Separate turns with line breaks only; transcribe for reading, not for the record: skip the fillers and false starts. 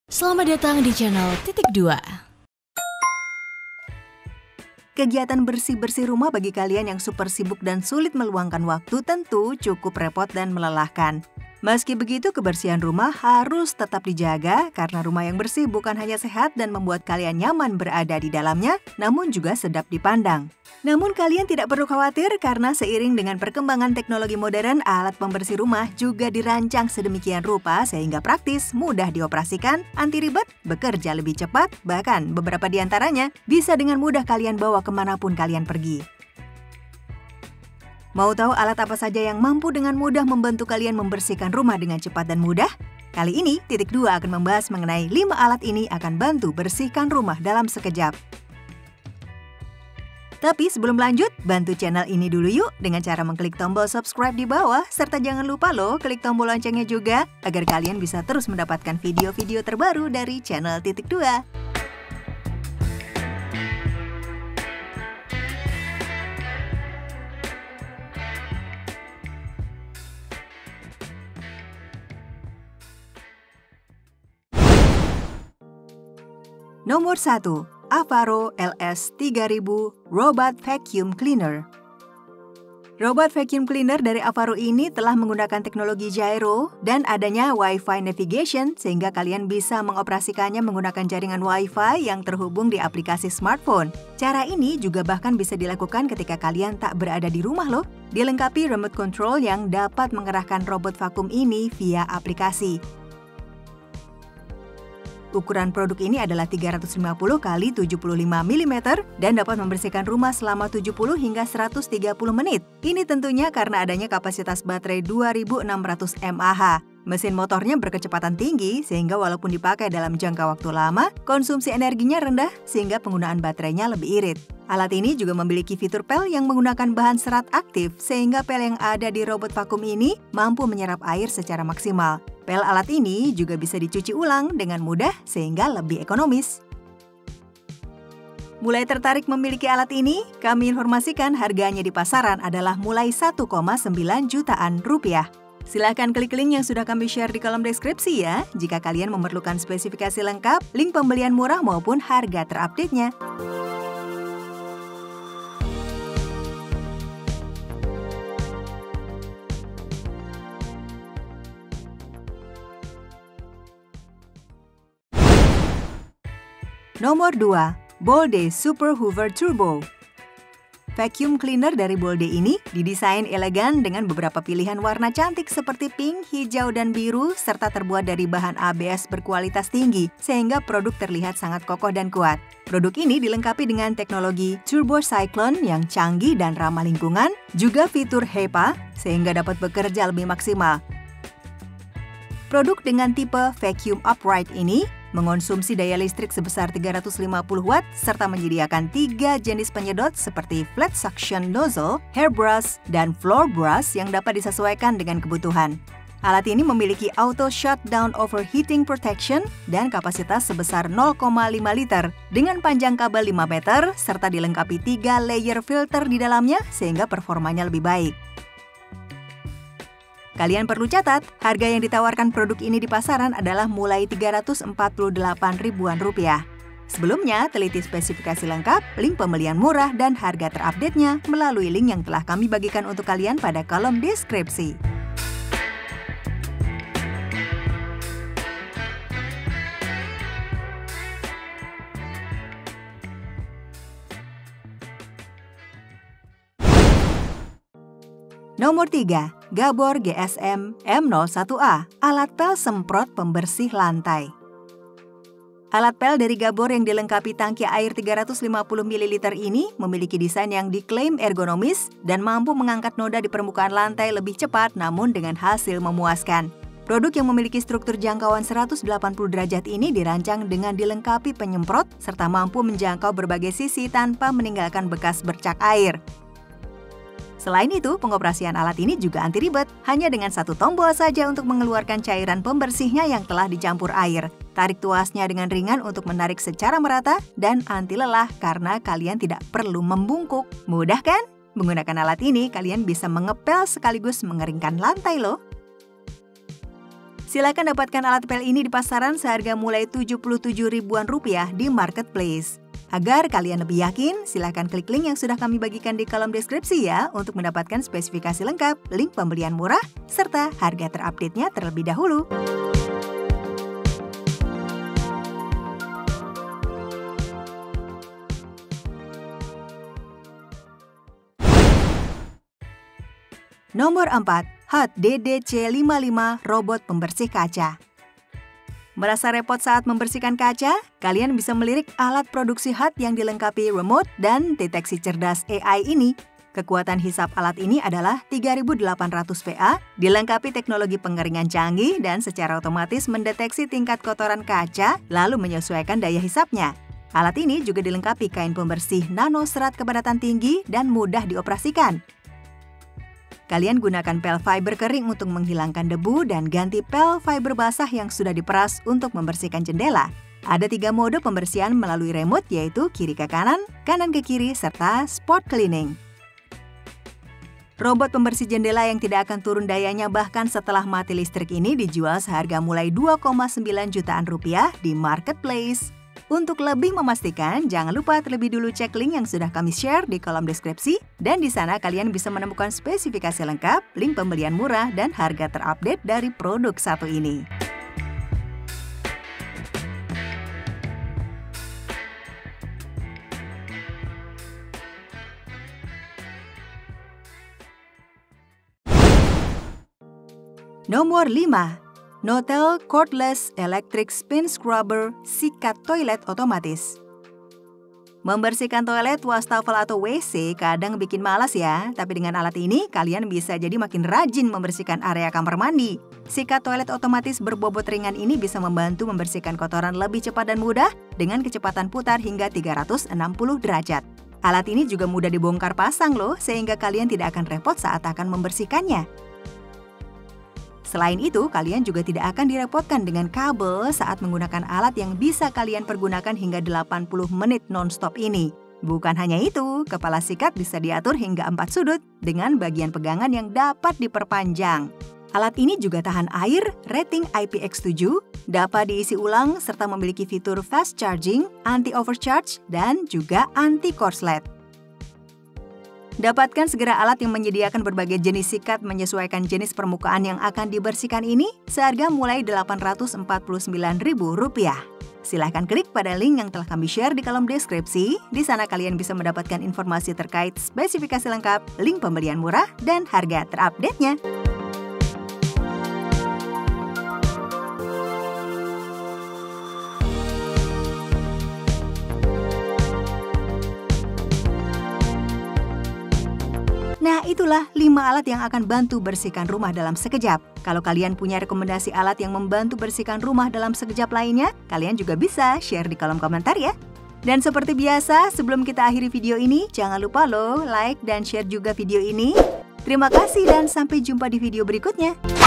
Selamat datang di channel Titik Dua.
Kegiatan bersih-bersih rumah bagi kalian yang super sibuk dan sulit meluangkan waktu tentu cukup repot dan melelahkan. Meski begitu, kebersihan rumah harus tetap dijaga karena rumah yang bersih bukan hanya sehat dan membuat kalian nyaman berada di dalamnya, namun juga sedap dipandang. Namun kalian tidak perlu khawatir karena seiring dengan perkembangan teknologi modern, alat pembersih rumah juga dirancang sedemikian rupa sehingga praktis, mudah dioperasikan, anti ribet, bekerja lebih cepat, bahkan beberapa di antaranya bisa dengan mudah kalian bawa kemanapun kalian pergi. Mau tahu alat apa saja yang mampu dengan mudah membantu kalian membersihkan rumah dengan cepat dan mudah? Kali ini, Titik Dua akan membahas mengenai 5 alat ini akan bantu bersihkan rumah dalam sekejap. Tapi sebelum lanjut, bantu channel ini dulu yuk dengan cara mengklik tombol subscribe di bawah, serta jangan lupa loh klik tombol loncengnya juga agar kalian bisa terus mendapatkan video-video terbaru dari channel Titik Dua. Nomor 1. Avaro LS3000 Robot Vacuum Cleaner. Robot vacuum cleaner dari Avaro ini telah menggunakan teknologi gyro dan adanya Wi-Fi navigation sehingga kalian bisa mengoperasikannya menggunakan jaringan Wi-Fi yang terhubung di aplikasi smartphone. Cara ini juga bahkan bisa dilakukan ketika kalian tak berada di rumah loh. Dilengkapi remote control yang dapat mengerahkan robot vakum ini via aplikasi. Ukuran produk ini adalah 350 x 75 mm dan dapat membersihkan rumah selama 70 hingga 130 menit. Ini tentunya karena adanya kapasitas baterai 2600 mAh. Mesin motornya berkecepatan tinggi sehingga walaupun dipakai dalam jangka waktu lama, konsumsi energinya rendah sehingga penggunaan baterainya lebih irit. Alat ini juga memiliki fitur pel yang menggunakan bahan serat aktif sehingga pel yang ada di robot vakum ini mampu menyerap air secara maksimal. Pel alat ini juga bisa dicuci ulang dengan mudah sehingga lebih ekonomis. Mulai tertarik memiliki alat ini? Kami informasikan harganya di pasaran adalah mulai 1,9 jutaan rupiah. Silahkan klik link yang sudah kami share di kolom deskripsi ya, jika kalian memerlukan spesifikasi lengkap, link pembelian murah maupun harga terupdate-nya. Nomor 2. Bolde Super Hoover Turbo. Vacuum cleaner dari Bolde ini didesain elegan dengan beberapa pilihan warna cantik seperti pink, hijau, dan biru, serta terbuat dari bahan ABS berkualitas tinggi, sehingga produk terlihat sangat kokoh dan kuat. Produk ini dilengkapi dengan teknologi Turbo Cyclone yang canggih dan ramah lingkungan, juga fitur HEPA, sehingga dapat bekerja lebih maksimal. Produk dengan tipe vacuum upright ini mengonsumsi daya listrik sebesar 350 watt serta menyediakan 3 jenis penyedot seperti flat suction nozzle, hairbrush, dan floor brush yang dapat disesuaikan dengan kebutuhan. Alat ini memiliki auto shutdown overheating protection dan kapasitas sebesar 0,5 liter dengan panjang kabel 5 meter serta dilengkapi 3 layer filter di dalamnya sehingga performanya lebih baik. Kalian perlu catat, harga yang ditawarkan produk ini di pasaran adalah mulai 348 ribuan rupiah. Sebelumnya, teliti spesifikasi lengkap, link pembelian murah, dan harga terupdate-nya melalui link yang telah kami bagikan untuk kalian pada kolom deskripsi. Nomor 3. Gabor GSM M01A, alat pel semprot pembersih lantai. Alat pel dari Gabor yang dilengkapi tangki air 350 ml ini memiliki desain yang diklaim ergonomis dan mampu mengangkat noda di permukaan lantai lebih cepat namun dengan hasil memuaskan. Produk yang memiliki struktur jangkauan 180 derajat ini dirancang dengan dilengkapi penyemprot serta mampu menjangkau berbagai sisi tanpa meninggalkan bekas bercak air. Selain itu, pengoperasian alat ini juga anti ribet, hanya dengan satu tombol saja untuk mengeluarkan cairan pembersihnya yang telah dicampur air. Tarik tuasnya dengan ringan untuk menarik secara merata dan anti lelah karena kalian tidak perlu membungkuk. Mudah kan? Menggunakan alat ini, kalian bisa mengepel sekaligus mengeringkan lantai loh. Silakan dapatkan alat pel ini di pasaran seharga mulai 77 ribuan rupiah di marketplace. Agar kalian lebih yakin, silakan klik link yang sudah kami bagikan di kolom deskripsi ya untuk mendapatkan spesifikasi lengkap, link pembelian murah, serta harga terupdate-nya terlebih dahulu. Nomor 4. HUD DDC55 Robot Pembersih Kaca. Merasa repot saat membersihkan kaca? Kalian bisa melirik alat produksi HUD yang dilengkapi remote dan deteksi cerdas AI ini. Kekuatan hisap alat ini adalah 3800 VA, dilengkapi teknologi pengeringan canggih dan secara otomatis mendeteksi tingkat kotoran kaca lalu menyesuaikan daya hisapnya. Alat ini juga dilengkapi kain pembersih nano serat kepadatan tinggi dan mudah dioperasikan. Kalian gunakan pel fiber kering untuk menghilangkan debu dan ganti pel fiber basah yang sudah diperas untuk membersihkan jendela. Ada 3 mode pembersihan melalui remote yaitu kiri ke kanan, kanan ke kiri, serta spot cleaning. Robot pembersih jendela yang tidak akan turun dayanya bahkan setelah mati listrik ini dijual seharga mulai 2,9 jutaan rupiah di marketplace. Untuk lebih memastikan, jangan lupa terlebih dulu cek link yang sudah kami share di kolom deskripsi dan di sana kalian bisa menemukan spesifikasi lengkap, link pembelian murah, dan harga terupdate dari produk satu ini. Nomor 5. Notel Cordless Electric Spin Scrubber Sikat Toilet Otomatis. Membersihkan toilet, wastafel, atau WC kadang bikin malas ya, tapi dengan alat ini kalian bisa jadi makin rajin membersihkan area kamar mandi. Sikat toilet otomatis berbobot ringan ini bisa membantu membersihkan kotoran lebih cepat dan mudah dengan kecepatan putar hingga 360 derajat. Alat ini juga mudah dibongkar pasang loh, sehingga kalian tidak akan repot saat akan membersihkannya. Selain itu, kalian juga tidak akan direpotkan dengan kabel saat menggunakan alat yang bisa kalian pergunakan hingga 80 menit non-stop ini. Bukan hanya itu, kepala sikat bisa diatur hingga 4 sudut dengan bagian pegangan yang dapat diperpanjang. Alat ini juga tahan air, rating IPX7, dapat diisi ulang, serta memiliki fitur fast charging, anti-overcharge, dan juga anti-korslet. Dapatkan segera alat yang menyediakan berbagai jenis sikat menyesuaikan jenis permukaan yang akan dibersihkan ini seharga mulai Rp849.000. Silahkan klik pada link yang telah kami share di kolom deskripsi. Di sana kalian bisa mendapatkan informasi terkait spesifikasi lengkap, link pembelian murah, dan harga terupdate-nya. Nah, itulah 5 alat yang akan bantu bersihkan rumah dalam sekejap. Kalau kalian punya rekomendasi alat yang membantu bersihkan rumah dalam sekejap lainnya, kalian juga bisa share di kolom komentar ya. Dan seperti biasa, sebelum kita akhiri video ini, jangan lupa loh like dan share juga video ini. Terima kasih dan sampai jumpa di video berikutnya.